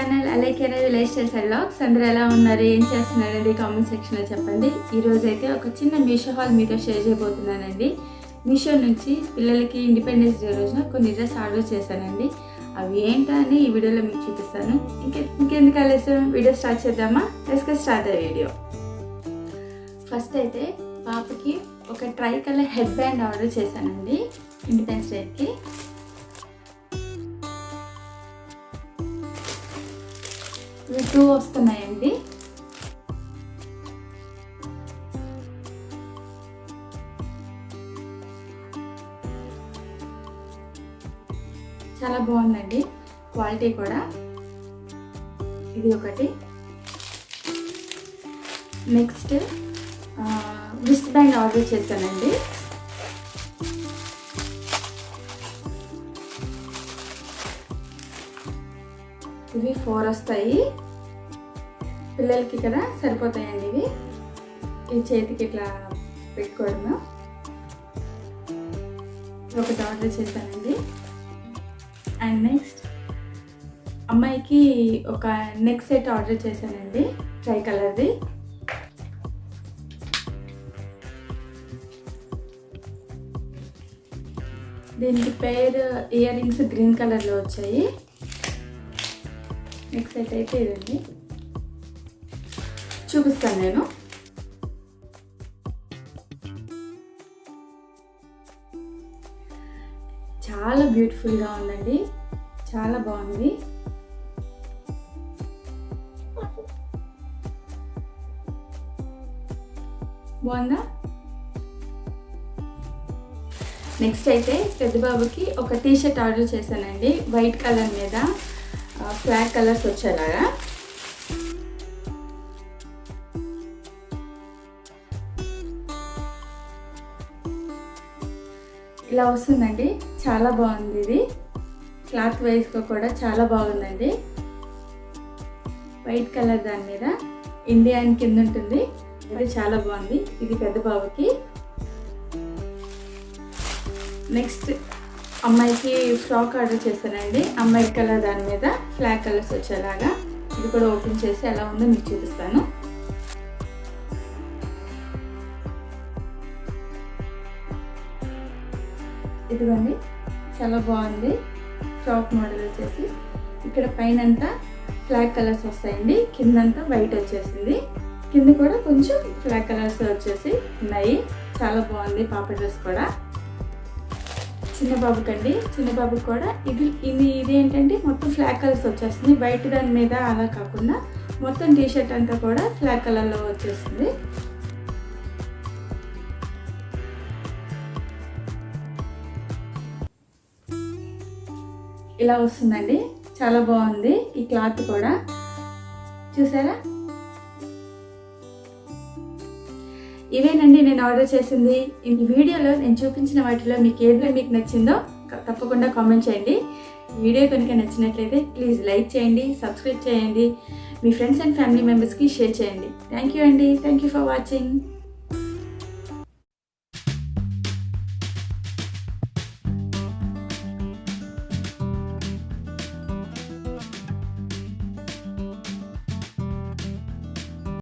Channel అలైకే Ravi life styles and vlogs. అందరూ ఎలా ఉన్నారు, ఏం చేస్తున్నారు అనేది కామెంట్ సెక్షన్లో చెప్పండి. ఈరోజు అయితే ఒక చిన్న మీషో హాల్ మీతో షేర్ చేయబోతున్నానండి. మీషో నుంచి పిల్లలకి ఇండిపెండెన్స్ డే రోజున కొన్ని డ్రెస్ ఆర్డర్ చేశానండి. అవి ఏంటా అని ఈ వీడియోలో మీకు చూపిస్తాను. ఇంకెందుకు ఆలస్యం, వీడియో స్టార్ట్ చేద్దామా? Let's start the video. First అయితే పాపకి ఒక try colour head band order చేశానండి ఇండిపెండెన్స్ డేకి. ఇవి 2 వస్తున్నాయండి. చాలా బాగుందండి క్వాలిటీ కూడా. ఇది ఒకటి. నెక్స్ట్ రిస్ట్ బ్యాండ్ ఆర్డర్ చేశానండి. ఇవి 4 వస్తాయి పిల్లలకి కదా, సరిపోతాయండి ఇవి. ఈ చేతికి ఇట్లా పెట్టుకోవడము. ఒకటి ఆర్డర్ చేశానండి. అండ్ నెక్స్ట్ అమ్మాయికి ఒక నెక్ సెట్ ఆర్డర్ చేశానండి, ట్రై కలర్ది. దీనికి పేర్ ఇయర్ రింగ్స్ గ్రీన్ కలర్లో వచ్చాయి. నెక్ సెట్ అయితే ఇదండి, చూపిస్తాను నేను. చాలా బ్యూటిఫుల్గా ఉందండి, చాలా బాగుంది. బాగుందా? నెక్స్ట్ అయితే పెద్ద బాబుకి ఒక టీ షర్ట్ ఆర్డర్ చేశానండి, వైట్ కలర్ మీద ఫ్లాగ్ కలర్స్ వచ్చేలాగా. ఇలా వస్తుందండి, చాలా బాగుంది. ఇది క్లాత్ వైజ్గా కూడా చాలా బాగుందండి. వైట్ కలర్ దాని మీద ఇండియా అని కింద ఉంటుంది. అది చాలా బాగుంది. ఇది పెద్ద బాబుకి. నెక్స్ట్ అమ్మాయికి ఫ్రాక్ ఆర్డర్ చేశానండి, అమ్మాయి కలర్ దాని మీద ఫ్లాగ్ కలర్స్ వచ్చేలాగా. ఇది కూడా ఓపెన్ చేసి ఎలా ఉందో మీకు చూపిస్తాను. ఇదిగోండి, చాలా బాగుంది. ఫ్రాక్ మోడల్ వచ్చేసి ఇక్కడ పైన అంతా ఫ్లాగ్ కలర్స్ వస్తాయండి, కిందంతా వైట్ వచ్చేసింది. కింద కూడా కొంచెం ఫ్లాగ్ కలర్స్ వచ్చేసి ఉన్నాయి. చాలా బాగుంది పాప డ్రెస్ కూడా. చిన్న బాబుకండి, చిన్న బాబుకి కూడా ఇది ఏంటంటే మొత్తం ఫ్లాగ్ కలర్స్ వచ్చేస్తుంది. వైట్ దాని మీద అలా కాకుండా మొత్తం టీ షర్ట్ అంతా కూడా ఫ్లాగ్ కలర్లో వచ్చేస్తుంది. ఇలా వస్తుందండి, చాలా బాగుంది. ఈ క్లాత్ కూడా చూసారా? ఇవేనండి నేను ఆర్డర్ చేసింది. ఈ వీడియోలో నేను చూపించిన వాటిలో మీకు నచ్చిందో తప్పకుండా కామెంట్ చేయండి. వీడియో కనుక నచ్చినట్లయితే ప్లీజ్ లైక్ చేయండి, సబ్స్క్రైబ్ చేయండి, మీ ఫ్రెండ్స్ అండ్ ఫ్యామిలీ మెంబర్స్కి షేర్ చేయండి. థ్యాంక్ యూ అండి. Thank you for watching.